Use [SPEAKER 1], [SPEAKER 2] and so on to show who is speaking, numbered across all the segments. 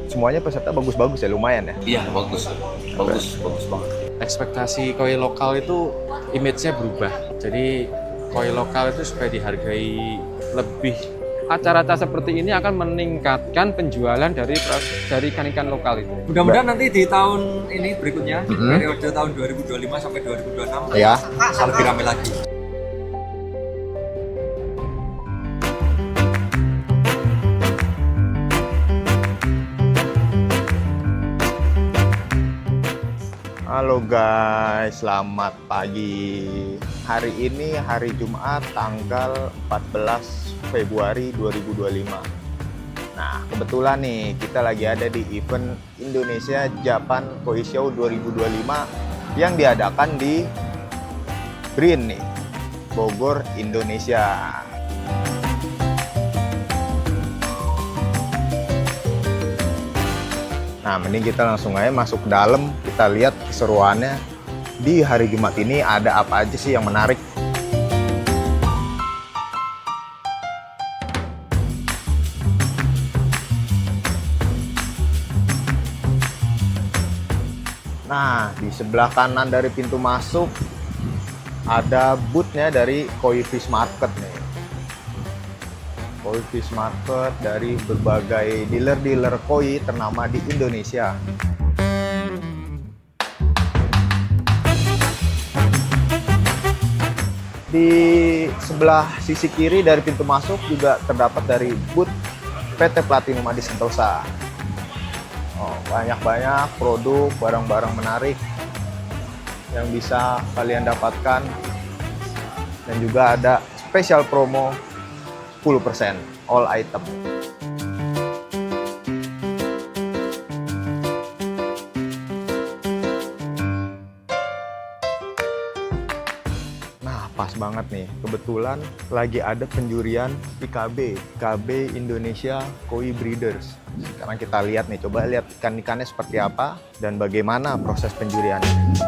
[SPEAKER 1] Semuanya peserta bagus-bagus ya, lumayan ya?
[SPEAKER 2] Iya, bagus banget.
[SPEAKER 3] Ekspektasi koi lokal itu image-nya berubah. Jadi koi lokal itu supaya dihargai lebih. Acara-acara seperti ini akan meningkatkan penjualan dari ikan-ikan lokal itu.
[SPEAKER 4] Mudah-mudahan nanti di tahun ini berikutnya, periode tahun 2025 sampai 2026,
[SPEAKER 1] Ya.
[SPEAKER 4] bisa lebih ramai lagi.
[SPEAKER 1] Halo guys, selamat pagi. Hari ini hari Jumat tanggal 14 Februari 2025. Nah, kebetulan nih kita lagi ada di event Indonesia Japan Koi Show 2025 yang diadakan di BRIN nih, Bogor, Indonesia. Nah, mending kita langsung aja masuk ke dalam, kita lihat keseruannya di hari Jumat ini ada apa aja sih yang menarik. Nah, di sebelah kanan dari pintu masuk ada booth-nya dari Koi Fish Market nih. Koi Fish Market dari berbagai dealer-dealer koi ternama di Indonesia. Di sebelah sisi kiri dari pintu masuk juga terdapat dari booth PT Platinum Adi Sentosa. Oh, banyak-banyak produk, barang-barang menarik yang bisa kalian dapatkan. Dan juga ada spesial promo 10% all item. Nah, pas banget nih. Kebetulan lagi ada penjurian IKB Indonesia Koi Breeders. Sekarang kita lihat nih, coba lihat ikan-ikannya seperti apa dan bagaimana proses penjuriannya.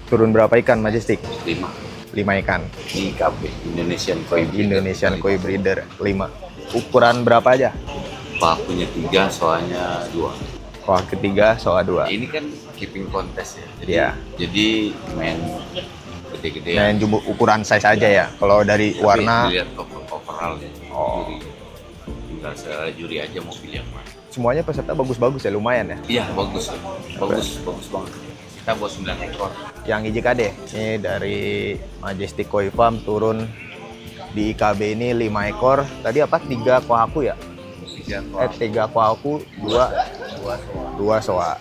[SPEAKER 1] Turun berapa ikan, Majestic?
[SPEAKER 2] 5
[SPEAKER 1] ikan.
[SPEAKER 2] IKB,
[SPEAKER 1] Indonesian Koi Breeder 5. Ukuran berapa aja?
[SPEAKER 2] Pakunya 3, soalnya 2.
[SPEAKER 1] Wah, ketiga, soal 2.
[SPEAKER 2] Ini kan keeping contest ya. Jadi,
[SPEAKER 1] Iya.
[SPEAKER 2] jadi main gede-gedean.
[SPEAKER 1] Dan jumbo ukuran size aja ya. Kalau dari
[SPEAKER 2] Tapi
[SPEAKER 1] warna,
[SPEAKER 2] dilihat overallnya.
[SPEAKER 1] Oh.
[SPEAKER 2] Juri. Tinggal juri aja mau pilih yang mana.
[SPEAKER 1] semuanya peserta bagus-bagus ya, lumayan ya.
[SPEAKER 2] Iya, bagus banget. Kita bawa 9 ekor.
[SPEAKER 1] Yang IJKD, ini dari Majestic Koi Farm turun di IKB ini 5 ekor. Tadi apa? 3 kohaku ya? 3 kohaku, 2 soa.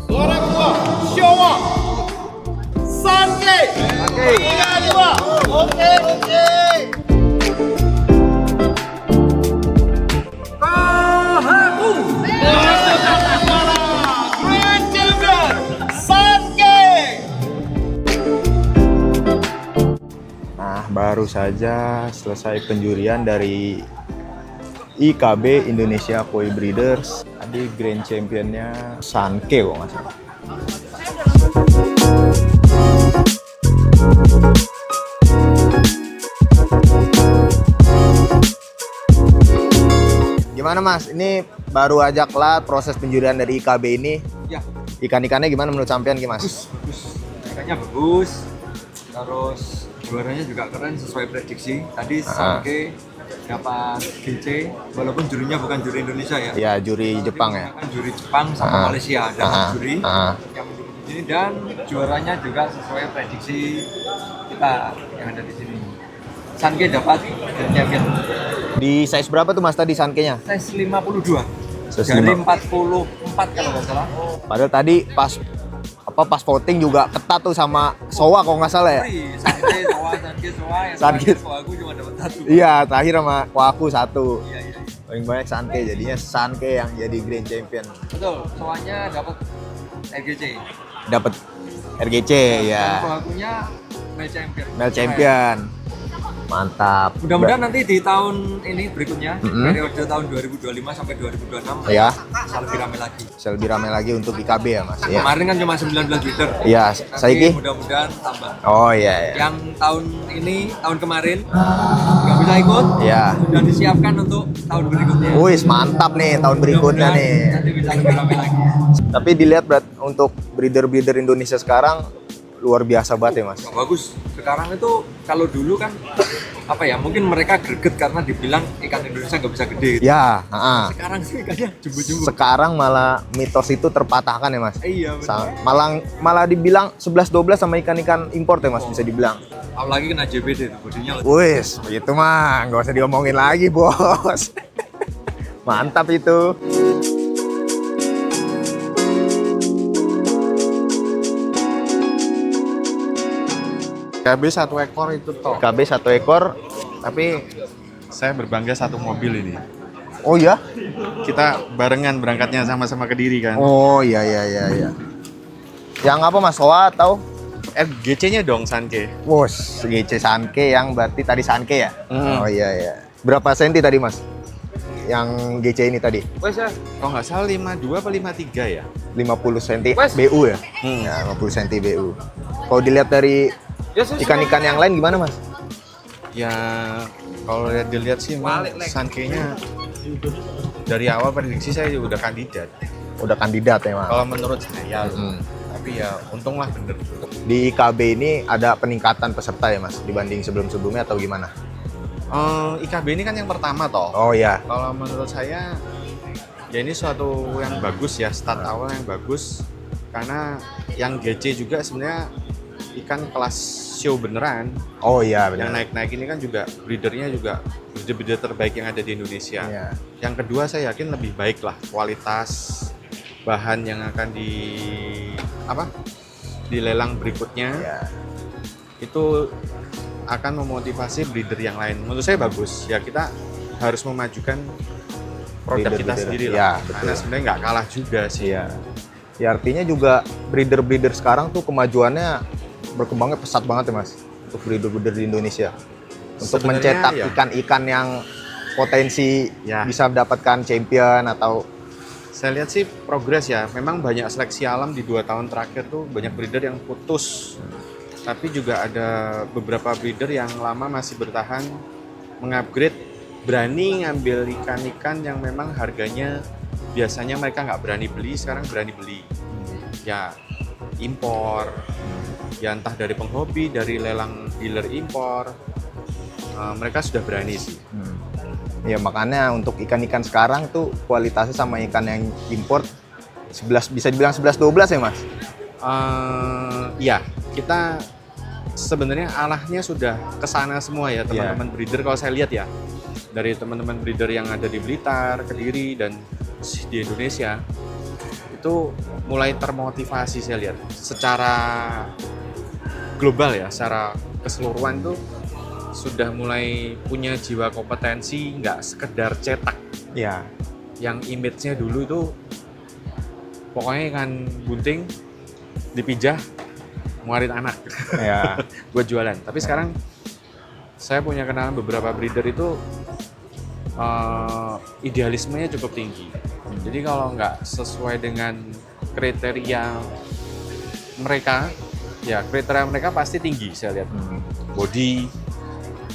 [SPEAKER 5] Suara kedua, Showa Sanke. Tiga, dua. Oke. Grand Champion Sanke.
[SPEAKER 1] Nah, baru saja selesai penjurian dari IKB Indonesia Koi Breeders. Tadi Grand Championnya Sanke kok nggak salah. Gimana Mas? Ini baru aja kelar proses penjurian dari IKB ini.
[SPEAKER 4] Ya,
[SPEAKER 1] Ikan-ikannya gimana menurut sampean gimana?
[SPEAKER 4] bagus. Ikannya bagus. Terus juaranya juga keren sesuai prediksi. Tadi Sanke dapat GC, walaupun jurinya bukan juri Indonesia ya.
[SPEAKER 1] Ya, juri Jepang ya.
[SPEAKER 4] Kan juri Jepang sama Malaysia dapat juri yang menjuri di sini, dan juaranya juga sesuai prediksi kita yang ada di sini. Sanke dapat Grand Champion
[SPEAKER 1] Di size berapa tuh Mas tadi Sanke-nya?
[SPEAKER 4] size 52. dari
[SPEAKER 1] 105.
[SPEAKER 4] 44 kalau nggak salah.
[SPEAKER 1] Padahal tadi pas voting juga ketat tuh sama Sowa kalau nggak salah ya.
[SPEAKER 4] Sanke, Sowa, yang
[SPEAKER 1] Sanke.
[SPEAKER 4] terakhir aku cuma dapat 1.
[SPEAKER 1] Iya, terakhir sama Kwaku 1.
[SPEAKER 4] Iya.
[SPEAKER 1] Paling banyak Sanke, jadinya Sanke yang jadi Grand Champion.
[SPEAKER 4] Betul, Sowanya dapat RGC.
[SPEAKER 1] Dapat RGC ya.
[SPEAKER 4] Kwakunya Mel Champion.
[SPEAKER 1] Mel Champion. Mantap.
[SPEAKER 4] Mudah-mudahan nanti di tahun ini berikutnya,
[SPEAKER 1] Mm-mm.
[SPEAKER 4] periode tahun 2025 sampai 2026,
[SPEAKER 1] Ya,
[SPEAKER 4] bisa lebih ramai lagi.
[SPEAKER 1] bisa lebih ramai lagi untuk IKB ya, Mas. Iya.
[SPEAKER 4] Kemarin kan cuma 19 liter.
[SPEAKER 1] Iya,
[SPEAKER 4] Nanti
[SPEAKER 1] saiki.
[SPEAKER 4] mudah-mudahan tambah.
[SPEAKER 1] Oh iya ya.
[SPEAKER 4] Yang tahun ini, tahun kemarin nggak bisa ikut,
[SPEAKER 1] Iya.
[SPEAKER 4] sudah disiapkan untuk tahun berikutnya.
[SPEAKER 1] Wis, mantap nih tahun berikutnya nih.
[SPEAKER 4] Nanti bisa lebih ramai lagi.
[SPEAKER 1] Tapi dilihat untuk breeder-breeder Indonesia sekarang luar biasa banget ya, Mas.
[SPEAKER 4] Nggak bagus. Sekarang itu kalau dulu kan apa ya? Mungkin mereka greget karena dibilang ikan Indonesia nggak bisa gede.
[SPEAKER 1] Ya, heeh.
[SPEAKER 4] Sekarang sih ikannya jumbo-jumbo.
[SPEAKER 1] Sekarang malah mitos itu terpatahkan ya, Mas.
[SPEAKER 4] Iya benar.
[SPEAKER 1] Malah dibilang 11-12 sama ikan-ikan impor ya, Mas, bisa dibilang.
[SPEAKER 4] Apalagi kena JBD itu bodinya.
[SPEAKER 1] Wis, itu mah nggak usah diomongin lagi, Bos. Mantap itu.
[SPEAKER 3] KB 1 ekor itu toh.
[SPEAKER 1] KB 1 ekor, tapi
[SPEAKER 3] Saya berbangga satu mobil ini.
[SPEAKER 1] oh ya?
[SPEAKER 3] Kita barengan berangkatnya sama-sama ke Kediri kan.
[SPEAKER 1] Oh iya. Yang apa, Mas? Soa atau
[SPEAKER 3] RGC-nya dong Sanke.
[SPEAKER 1] Wos, GC Sanke yang berarti tadi Sanke ya?
[SPEAKER 3] Hmm.
[SPEAKER 1] Oh iya. Berapa senti tadi, Mas? Yang GC ini tadi?
[SPEAKER 3] Wes ya. Kalau nggak salah 52 apa 53 ya?
[SPEAKER 1] 50 cm
[SPEAKER 3] Wes.
[SPEAKER 1] BU ya?
[SPEAKER 3] Hmm.
[SPEAKER 1] Ya, 50 cm BU. Kalau dilihat dari ikan-ikan yang lain gimana, Mas?
[SPEAKER 3] Ya kalau dilihat sih emang Sanke-nya dari awal prediksi saya udah kandidat.
[SPEAKER 1] Udah kandidat ya, Mas?
[SPEAKER 3] Kalau menurut saya loh.
[SPEAKER 1] Hmm.
[SPEAKER 3] Tapi ya untunglah bener.
[SPEAKER 1] Di IKB ini ada peningkatan peserta ya, Mas, dibanding sebelum-sebelumnya atau gimana?
[SPEAKER 3] IKB ini kan yang pertama toh.
[SPEAKER 1] Oh ya,
[SPEAKER 3] Kalau menurut saya ya ini suatu yang bagus ya, start awal yang bagus. Karena yang GC juga sebenarnya ikan kelas show beneran.
[SPEAKER 1] oh iya
[SPEAKER 3] Yang
[SPEAKER 1] benar.
[SPEAKER 3] naik-naik ini kan juga breedernya juga breeder terbaik yang ada di Indonesia.
[SPEAKER 1] Iya.
[SPEAKER 3] Yang kedua saya yakin lebih baik lah kualitas bahan yang akan dilelang berikutnya.
[SPEAKER 1] Iya.
[SPEAKER 3] Itu akan memotivasi breeder yang lain. Menurut saya bagus. Ya kita harus memajukan produk kita
[SPEAKER 1] Breeder-breeder.
[SPEAKER 3] sendiri
[SPEAKER 1] Ya,
[SPEAKER 3] lah.
[SPEAKER 1] betul.
[SPEAKER 3] Karena sebenarnya nggak kalah juga sih.
[SPEAKER 1] Iya. Ya artinya juga breeder-breeder sekarang tuh kemajuannya berkembangnya pesat banget ya, Mas, untuk breeder-breeder di Indonesia. Untuk
[SPEAKER 3] Sebenarnya
[SPEAKER 1] mencetak
[SPEAKER 3] ya.
[SPEAKER 1] ikan-ikan yang potensi
[SPEAKER 3] Ya.
[SPEAKER 1] bisa mendapatkan champion atau
[SPEAKER 3] Saya lihat sih progres ya. Memang banyak seleksi alam di 2 tahun terakhir tuh banyak breeder yang putus. Tapi juga ada beberapa breeder yang lama masih bertahan, mengupgrade, berani ngambil ikan-ikan yang memang harganya biasanya mereka nggak berani beli, sekarang berani beli. Ya impor, ya entah dari penghobi, dari lelang dealer impor, mereka sudah berani sih.
[SPEAKER 1] ya makanya untuk ikan-ikan sekarang tuh kualitasnya sama ikan yang import 11 bisa dibilang 11-12 ya, Mas?
[SPEAKER 3] Ya, kita sebenarnya arahnya sudah ke sana semua ya teman-teman breeder kalau saya lihat ya. Dari teman-teman breeder yang ada di Blitar, Kediri, dan di Indonesia itu mulai termotivasi saya lihat secara global ya, secara keseluruhan tuh sudah mulai punya jiwa kompetensi, nggak sekedar cetak.
[SPEAKER 1] Iya.
[SPEAKER 3] Yang image-nya dulu itu pokoknya ikan bunting dipijah muarin anak
[SPEAKER 1] Ya.
[SPEAKER 3] buat jualan. Tapi sekarang saya punya kenalan beberapa breeder itu idealismenya cukup tinggi. Jadi kalau nggak sesuai dengan kriteria mereka, ya kriteria mereka pasti tinggi saya lihat. Body,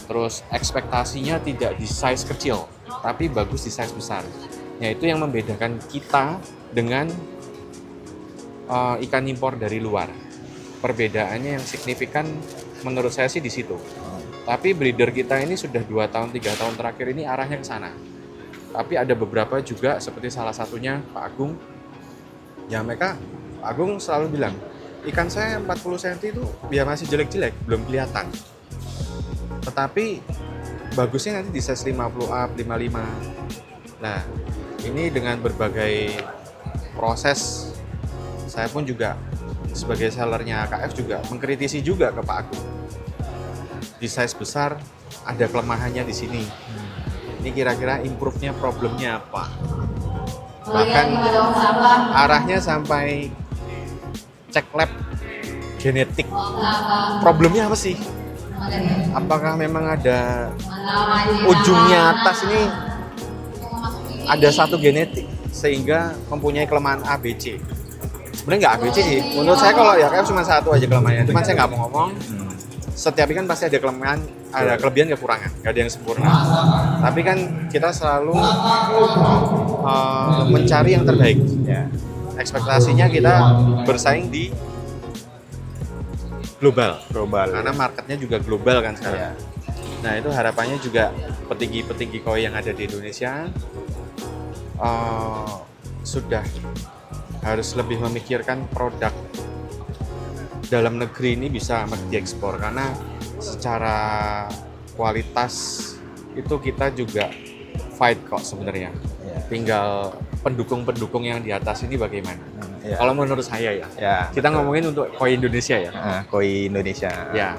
[SPEAKER 3] terus ekspektasinya tidak di size kecil, tapi bagus di size besar. Ya itu yang membedakan kita dengan ikan impor dari luar. Perbedaannya yang signifikan menurut saya sih di situ. Tapi breeder kita ini sudah 2 tahun, 3 tahun terakhir ini arahnya ke sana. Tapi ada beberapa juga seperti salah satunya Pak Agung. Ya mereka, Pak Agung selalu bilang, ikan saya 40 cm itu biar masih jelek-jelek, belum kelihatan. Tetapi bagusnya nanti di size 50 up, 55. Nah, ini dengan berbagai proses, saya pun juga sebagai sellernya KF juga mengkritisi juga ke Pak Agung. Di size besar ada kelemahannya di sini. Ini kira-kira improve-nya, problemnya apa? Bahkan arahnya sampai cek lab genetik. Problemnya apa sih? Apakah memang ada ujungnya atas ini ada satu genetik sehingga mempunyai kelemahan ABC? Sebenarnya nggak ABC sih. Menurut saya kalau ya KF cuma satu aja kelemahannya. Cuman saya nggak mau ngomong. Setiap ikan pasti ada kelemahan, ada kelebihan, kekurangan. Nggak ada yang sempurna. Tapi kan kita selalu mencari yang terbaik. Ya. Ekspektasinya kita bersaing di global. Karena marketnya juga global kan sekarang. Ya. Nah itu harapannya juga petinggi-petinggi koi yang ada di Indonesia sudah harus lebih memikirkan produk dalam negeri ini bisa diekspor, karena secara kualitas itu kita juga fight kok sebenarnya. Tinggal pendukung-pendukung yang di atas ini bagaimana. Kalau menurut saya ya. Kita betul. Ngomongin untuk koi Indonesia ya.
[SPEAKER 1] Koi Indonesia.
[SPEAKER 3] Ya.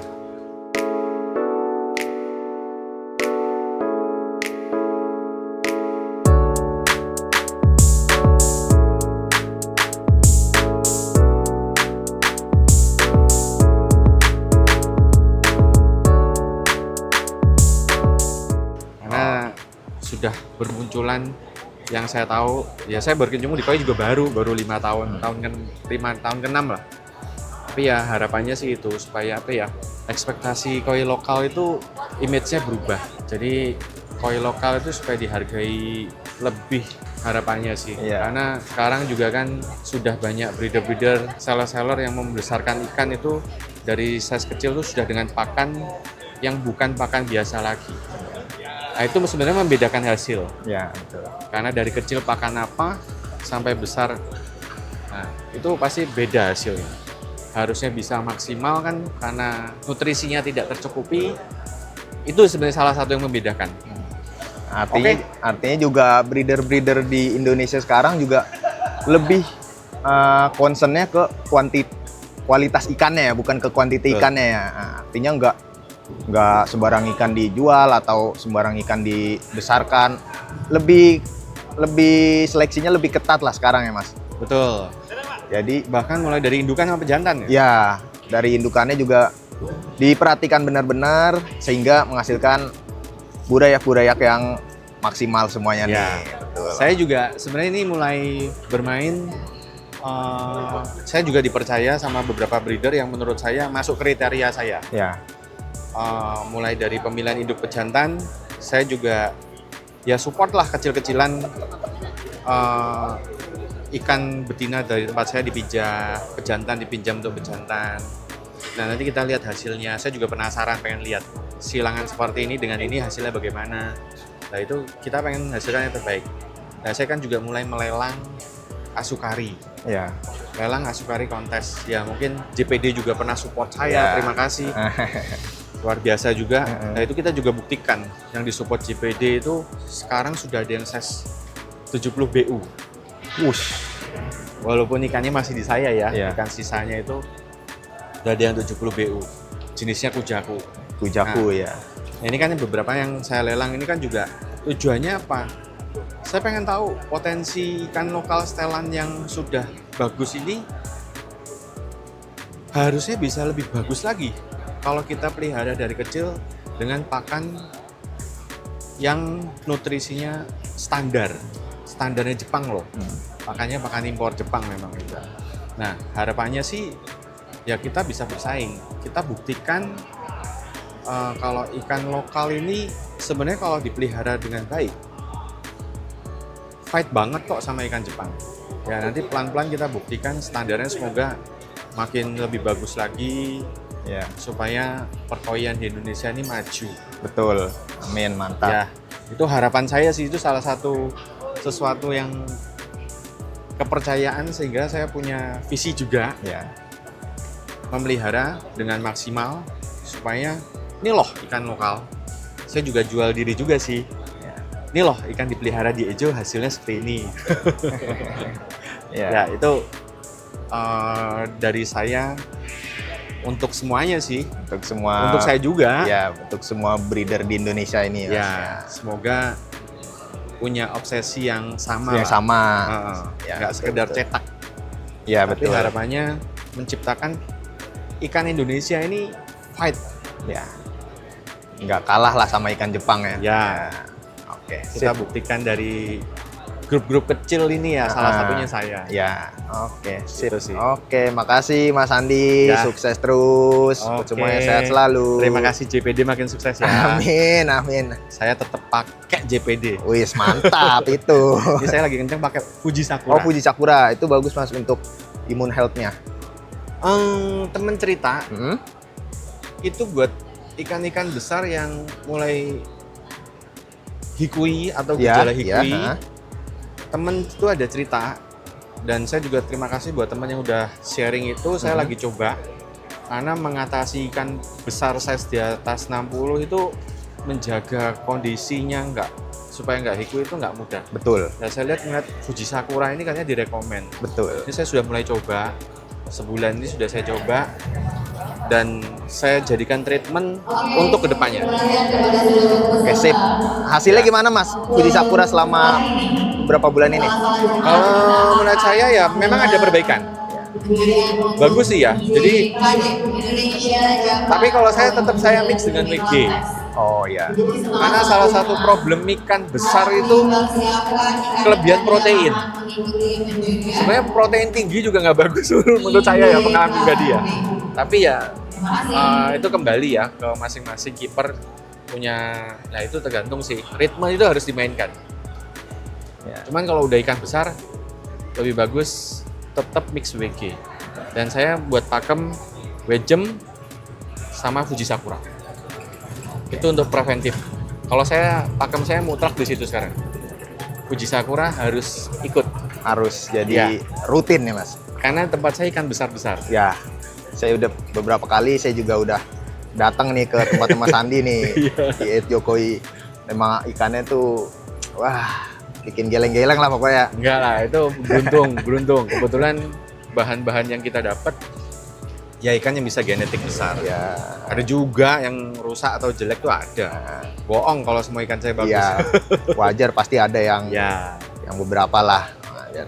[SPEAKER 3] Sudah bermunculan yang saya tahu, ya saya berkecimpung di koi juga baru 5 tahun, tahun ke-6 lah. Tapi ya harapannya sih itu supaya apa ya, ekspektasi koi lokal itu image-nya berubah. Jadi koi lokal itu supaya dihargai lebih, harapannya sih. Karena sekarang juga kan sudah banyak breeder-breeder, seller-seller yang membesarkan ikan itu dari size kecil itu sudah dengan pakan yang bukan pakan biasa lagi. Nah, itu sebenarnya membedakan hasil. Ya, betul. Karena dari kecil pakan apa sampai besar, nah itu pasti beda hasilnya. Harusnya bisa maksimal kan, karena nutrisinya tidak tercukupi. Itu sebenarnya salah satu yang membedakan.
[SPEAKER 1] Artinya juga breeder-breeder di Indonesia sekarang juga lebih concernnya ke kualitas ikannya ya, bukan ke kuantiti ikannya ya. Nah, artinya nggak sembarang ikan dijual atau sembarang ikan dibesarkan, lebih seleksinya lebih ketat lah sekarang ya Mas.
[SPEAKER 3] Betul.
[SPEAKER 1] Jadi
[SPEAKER 3] bahkan mulai dari indukan sampai jantan ya?
[SPEAKER 1] Ya, dari indukannya juga diperhatikan benar-benar sehingga menghasilkan burayak-burayak yang maksimal semuanya nih. Betul.
[SPEAKER 3] Saya juga sebenarnya ini mulai bermain, saya juga dipercaya sama beberapa breeder yang menurut saya masuk kriteria saya. Ya. Mulai dari pemilihan induk pejantan, saya juga ya support lah kecil-kecilan ikan betina dari tempat saya dipijah, pejantan dipinjam untuk pejantan. Nah nanti kita lihat hasilnya, saya juga penasaran pengen lihat silangan seperti ini dengan ini hasilnya bagaimana. Nah itu kita pengen hasilnya yang terbaik. Nah saya kan juga mulai melelang asukari. Ya. Lelang asukari kontes. Ya mungkin JPD juga pernah support saya, terima kasih. Luar biasa juga. Nah itu kita juga buktikan yang disupport JPD itu sekarang sudah ada yang size 70 BU. Wush. Walaupun ikannya masih di saya ya, ikan sisanya itu udah ada yang 70 BU. Jenisnya kujaku. Nah, ini kan beberapa yang saya lelang ini kan juga tujuannya apa? Saya pengen tahu potensi ikan lokal setelan yang sudah bagus ini harusnya bisa lebih bagus lagi kalau kita pelihara dari kecil dengan pakan yang nutrisinya standarnya Jepang loh. Pakannya pakan impor Jepang memang itu. Nah harapannya sih ya kita bisa bersaing. Kita buktikan kalau ikan lokal ini sebenarnya kalau dipelihara dengan baik, fight banget kok sama ikan Jepang. Ya nanti pelan-pelan kita buktikan standarnya, semoga makin lebih bagus lagi. Ya, supaya perkoian di Indonesia ini maju. Betul, amin, mantap. Ya, itu harapan saya sih, itu salah satu sesuatu yang kepercayaan sehingga saya punya visi juga. Ya. Memelihara dengan maksimal supaya ini loh ikan lokal. Saya juga jual diri juga sih. Ya. ini loh ikan dipelihara di Ejo hasilnya seperti ini.
[SPEAKER 1] Ya.
[SPEAKER 3] Ya itu dari saya untuk semuanya sih,
[SPEAKER 1] Untuk semua.
[SPEAKER 3] untuk saya juga.
[SPEAKER 1] Ya, untuk semua breeder di Indonesia ini. Mas.
[SPEAKER 3] Ya, semoga punya obsesi yang sama.
[SPEAKER 1] Yang
[SPEAKER 3] lah.
[SPEAKER 1] sama.
[SPEAKER 3] Ya,
[SPEAKER 1] Ya,
[SPEAKER 3] nggak
[SPEAKER 1] betul,
[SPEAKER 3] sekedar
[SPEAKER 1] betul.
[SPEAKER 3] cetak.
[SPEAKER 1] Ya,
[SPEAKER 3] Tapi
[SPEAKER 1] betul.
[SPEAKER 3] harapannya menciptakan ikan Indonesia ini fight.
[SPEAKER 1] Ya. Nggak kalah lah sama ikan Jepang ya.
[SPEAKER 3] Ya.
[SPEAKER 1] Oke.
[SPEAKER 3] Kita
[SPEAKER 1] sip.
[SPEAKER 3] buktikan dari grup-grup kecil ini ya, salah satunya saya.
[SPEAKER 1] Ya, oke, sip.
[SPEAKER 3] Itu sih.
[SPEAKER 1] Oke, makasih Mas Andi,
[SPEAKER 3] Ya.
[SPEAKER 1] sukses terus,
[SPEAKER 3] Oke.
[SPEAKER 1] semuanya sehat selalu.
[SPEAKER 3] Terima kasih JPD makin sukses ya.
[SPEAKER 1] Amin, amin.
[SPEAKER 3] Saya tetap pakai JPD.
[SPEAKER 1] Wis, mantap itu.
[SPEAKER 3] Ini saya lagi kenceng pakai Fuji Sakura.
[SPEAKER 1] Oh, Fuji Sakura, itu bagus Mas untuk imun health-nya.
[SPEAKER 3] Temen cerita
[SPEAKER 1] Hmm?
[SPEAKER 3] itu buat ikan-ikan besar yang mulai hikui atau
[SPEAKER 1] Ya,
[SPEAKER 3] gejala
[SPEAKER 1] ya,
[SPEAKER 3] hikui.
[SPEAKER 1] ha.
[SPEAKER 3] Temen itu ada cerita dan saya juga terima kasih buat teman yang udah sharing itu. Saya lagi coba karena mengatasi ikan besar size di atas 60 itu menjaga kondisinya supaya nggak hikui itu nggak mudah.
[SPEAKER 1] Betul,
[SPEAKER 3] Nah, saya lihat Fuji Sakura ini kayaknya direkomend.
[SPEAKER 1] betul.
[SPEAKER 3] Ini saya sudah mulai coba, sebulan ini sudah saya coba dan saya jadikan treatment untuk kedepannya.
[SPEAKER 1] Oke, sip. Hasilnya gimana Mas? Fuji Sakura selama berapa bulan ini?
[SPEAKER 3] Kalau menurut saya ya memang ada perbaikan. Bagus sih ya. Jadi tapi kalau saya mix dengan WG.
[SPEAKER 1] Oh ya.
[SPEAKER 3] Karena salah satu problem ikan besar itu kelebihan protein. Sebenarnya protein tinggi juga nggak bagus menurut saya ya, pengalaman pribadi ya. Tapi ya itu kembali ya ke masing-masing kiper punya. Nah itu tergantung sih. Ritme itu harus dimainkan.
[SPEAKER 1] Ya.
[SPEAKER 3] Cuman kalau udah ikan besar lebih bagus tetap mix WG. Dan saya buat pakem Wejem sama Fuji Sakura. Itu untuk preventif. Kalau pakem saya mutlak di situ sekarang. Fuji Sakura harus ikut
[SPEAKER 1] Harus jadi rutin ya Mas.
[SPEAKER 3] karena tempat saya ikan besar-besar.
[SPEAKER 1] Ya, saya udah beberapa kali, saya juga udah datang nih ke tempatnya Mas Andi nih di Ed Jokoi. Memang ikannya tuh, wah, bikin geleng-geleng lah pokoknya.
[SPEAKER 3] Enggak lah, itu beruntung. Kebetulan bahan-bahan yang kita dapat ya ikan yang bisa genetik besar.
[SPEAKER 1] Ya,
[SPEAKER 3] Ada juga yang rusak atau jelek tuh ada. Bohong kalau semua ikan saya bagus.
[SPEAKER 1] ya wajar pasti ada yang
[SPEAKER 3] Ya.
[SPEAKER 1] yang beberapa lah. Wajar.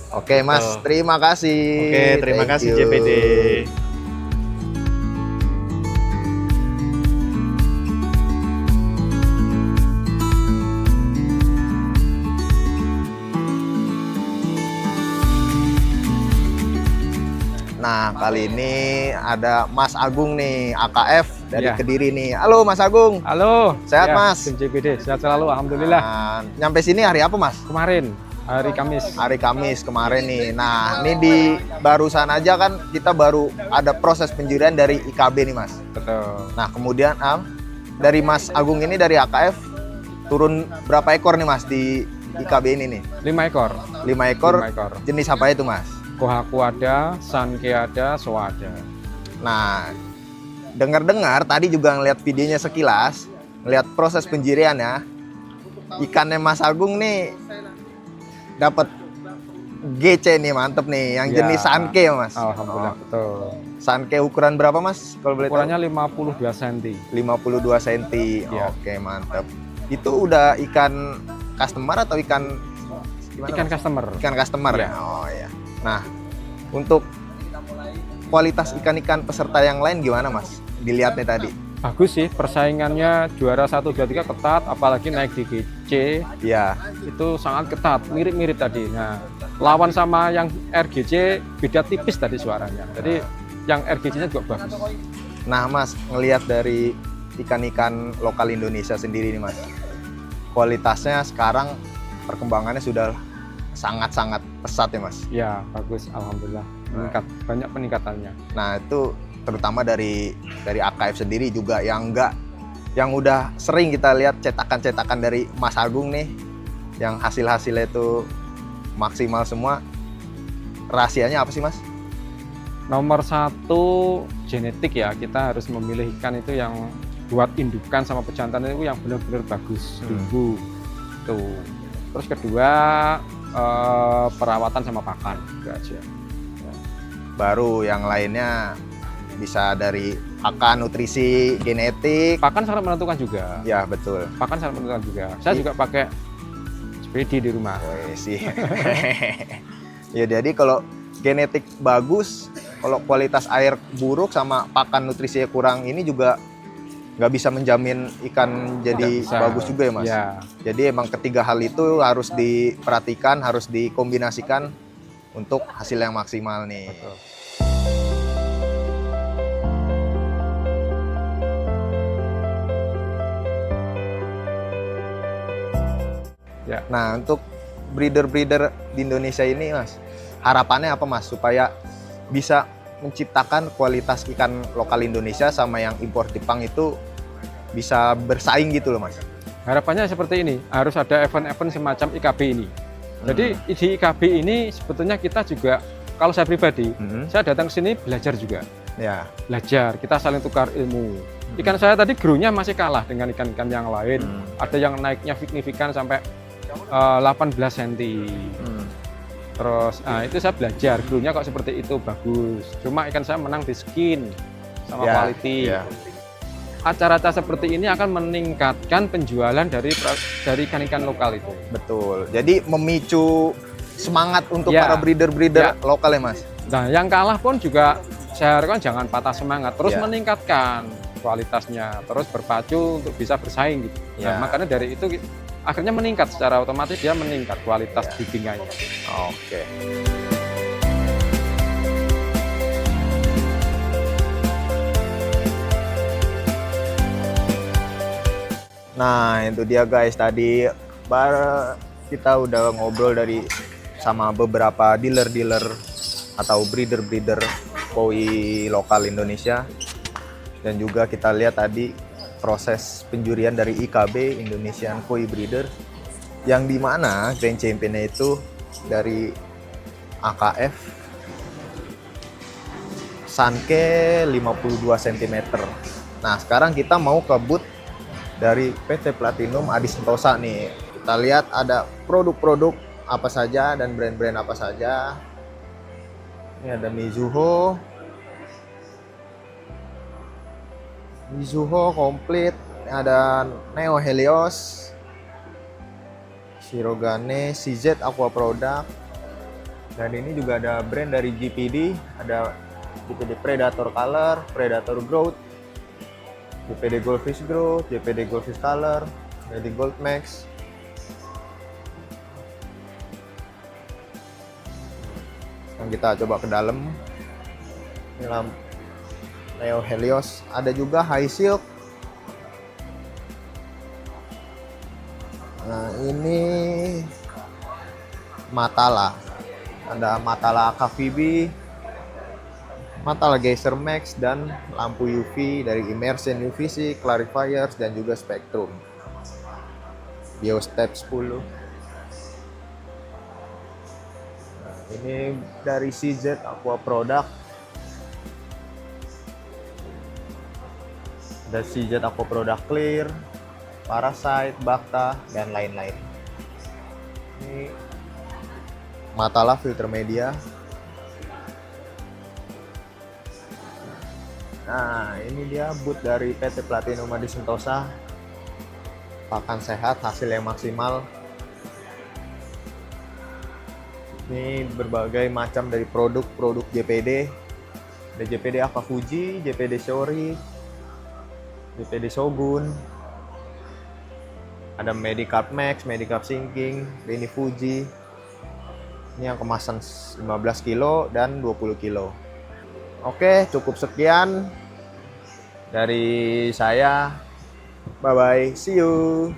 [SPEAKER 1] Oke Mas, terima kasih.
[SPEAKER 3] Oke, terima
[SPEAKER 1] Thank
[SPEAKER 3] kasih
[SPEAKER 1] you.
[SPEAKER 3] JPD.
[SPEAKER 1] Nah, kali ini ada Mas Agung nih, AKF dari
[SPEAKER 6] Iya.
[SPEAKER 1] Kediri nih. Halo Mas Agung.
[SPEAKER 6] Halo.
[SPEAKER 1] Sehat,
[SPEAKER 6] Ya,
[SPEAKER 1] Mas?
[SPEAKER 6] Tim JPD, sehat selalu, alhamdulillah.
[SPEAKER 1] Nah, nyampe sini hari apa Mas?
[SPEAKER 6] Kemarin, hari Kamis.
[SPEAKER 1] Hari Kamis kemarin nih. Nah, ini di barusan aja kan kita baru ada proses penjurian dari IKB nih Mas.
[SPEAKER 6] Betul.
[SPEAKER 1] Nah, kemudian dari Mas Agung ini dari AKF turun berapa ekor nih Mas di IKB ini nih?
[SPEAKER 6] 5 ekor.
[SPEAKER 1] 5 ekor.
[SPEAKER 6] 5 ekor.
[SPEAKER 1] Jenis apa itu Mas?
[SPEAKER 6] Kohaku ada, Sanke ada, Soa ada.
[SPEAKER 1] Nah, dengar-dengar tadi juga ngeliat videonya sekilas, ngeliat proses penjiriannya, ikannya Mas Agung nih dapat GC nih, mantep nih, yang
[SPEAKER 6] Ya.
[SPEAKER 1] jenis Sanke ya Mas.
[SPEAKER 6] Alhamdulillah, betul.
[SPEAKER 1] Sanke ukuran berapa Mas? Kalau boleh tahu?
[SPEAKER 6] Ukurannya 52 cm.
[SPEAKER 1] 52 cm.
[SPEAKER 6] Ya.
[SPEAKER 1] Oke, mantep. Itu udah ikan customer atau ikan gimana,
[SPEAKER 6] Ikan
[SPEAKER 1] Mas?
[SPEAKER 6] customer.
[SPEAKER 1] Ikan customer ya.
[SPEAKER 6] Ya.
[SPEAKER 1] Oh ya. Nah, untuk kualitas ikan-ikan peserta yang lain gimana Mas? Dilihatnya tadi.
[SPEAKER 6] Bagus sih, persaingannya juara 1, 2, 3 ketat, apalagi naik di GC
[SPEAKER 1] Ya.
[SPEAKER 6] itu sangat ketat, mirip-mirip tadi. Nah, lawan sama yang RGC beda tipis tadi suaranya. Jadi yang RGC-nya juga bagus.
[SPEAKER 1] Nah Mas, ngelihat dari ikan-ikan lokal Indonesia sendiri nih Mas, kualitasnya sekarang perkembangannya sudah sangat-sangat pesat ya Mas.
[SPEAKER 6] Ya, bagus, alhamdulillah. Meningkat, banyak peningkatannya.
[SPEAKER 1] Nah itu terutama dari AKF sendiri juga yang udah sering kita lihat cetakan-cetakan dari Mas Agung nih, yang hasil-hasilnya itu maksimal semua. Rahasianya apa sih Mas?
[SPEAKER 6] Nomor 1 genetik ya, kita harus memilih ikan itu yang buat indukan sama pejantan itu yang benar-benar bagus, tumbuh. Itu. Terus kedua perawatan sama pakan itu aja.
[SPEAKER 1] Baru yang lainnya bisa dari pakan, nutrisi, genetik.
[SPEAKER 6] Pakan sangat menentukan juga.
[SPEAKER 1] Ya, betul.
[SPEAKER 6] Pakan sangat menentukan juga. Saya juga pakai spedi di rumah.
[SPEAKER 1] Wih, sih. Ya, jadi kalau genetik bagus, kalau kualitas air buruk sama pakan nutrisinya kurang, ini juga nggak bisa menjamin ikan jadi
[SPEAKER 6] Nggak bisa.
[SPEAKER 1] bagus juga ya, Mas?
[SPEAKER 6] Ya.
[SPEAKER 1] Jadi emang ketiga hal itu harus diperhatikan, harus dikombinasikan untuk hasil yang maksimal nih.
[SPEAKER 6] Betul. Ya.
[SPEAKER 1] Nah, untuk breeder-breeder di Indonesia ini, Mas, harapannya apa, Mas? Supaya bisa menciptakan kualitas ikan lokal Indonesia sama yang impor Jepang itu bisa bersaing gitu loh, Mas.
[SPEAKER 6] Harapannya seperti ini, harus ada event-event semacam IKB ini. Jadi di IKB ini sebetulnya kita juga, kalau saya pribadi, saya datang ke sini belajar juga.
[SPEAKER 1] Ya,
[SPEAKER 6] Belajar, kita saling tukar ilmu. Ikan saya tadi grow-nya masih kalah dengan ikan-ikan yang lain. Ada yang naiknya signifikan sampai 18 cm. Terus, nah itu saya belajar, grow-nya kok seperti itu, bagus. Cuma ikan saya menang di skin sama
[SPEAKER 1] ya,
[SPEAKER 6] quality.
[SPEAKER 1] ya.
[SPEAKER 6] Acara-acara seperti ini akan meningkatkan penjualan dari ikan-ikan lokal itu.
[SPEAKER 1] Betul. Jadi memicu semangat untuk
[SPEAKER 6] Ya.
[SPEAKER 1] para breeder-breeder
[SPEAKER 6] Ya.
[SPEAKER 1] lokal ya, Mas.
[SPEAKER 6] Nah, yang kalah pun juga saya harapkan jangan patah semangat, terus
[SPEAKER 1] Ya.
[SPEAKER 6] meningkatkan kualitasnya, terus berpacu untuk bisa bersaing gitu.
[SPEAKER 1] Ya.
[SPEAKER 6] Nah, makanya dari itu akhirnya meningkat, secara otomatis dia meningkat kualitas
[SPEAKER 1] Ya.
[SPEAKER 6] biddingannya.
[SPEAKER 1] Oke. Nah, itu dia guys, tadi kita udah ngobrol sama beberapa dealer-dealer atau breeder-breeder koi lokal Indonesia. Dan juga kita lihat tadi proses penjurian dari IKB, Indonesian Koi Breeder, yang dimana Grand Champion-nya itu dari AKF Sanke 52 cm. Nah, sekarang kita mau ke booth dari PT Platinum Adi Sentosa nih. Kita lihat ada produk-produk apa saja dan brand-brand apa saja. Ini ada Mizuho komplit, ada Neo Helios, Shirogane, CZ Aqua Product, dan ini juga ada brand dari GPD, ada GPD Predator Color, Predator Growth, GPD Goldfish Growth, GPD Goldfish Color, GPD Gold Max. Sekarang kita coba ke dalam. Ini Neo Helios, ada juga High Silk. Nah, ini Matala. Ada Matala KVB, Matala Geyser Max, dan lampu UV dari Immersion UVC, Clarifiers, dan juga Spectrum. Biostep 10. Nah, ini dari CZ Aqua Product. Ada CZ Aqua Product Clear, Parasite, Bacta, dan lain-lain. Ini Matala filter media. Nah, ini dia booth dari PT Platinum Adi Sentosa. Pakan sehat, hasil yang maksimal. Ini berbagai macam dari produk-produk JPD. Ada JPD Aqua Fuji, JPD Shori, JPD Shogun, ada Medicup Max, Medicup Sinking, ini Fuji. Ini yang kemasan 15 kilo dan 20 kilo. Oke, cukup sekian dari saya. Bye-bye, see you.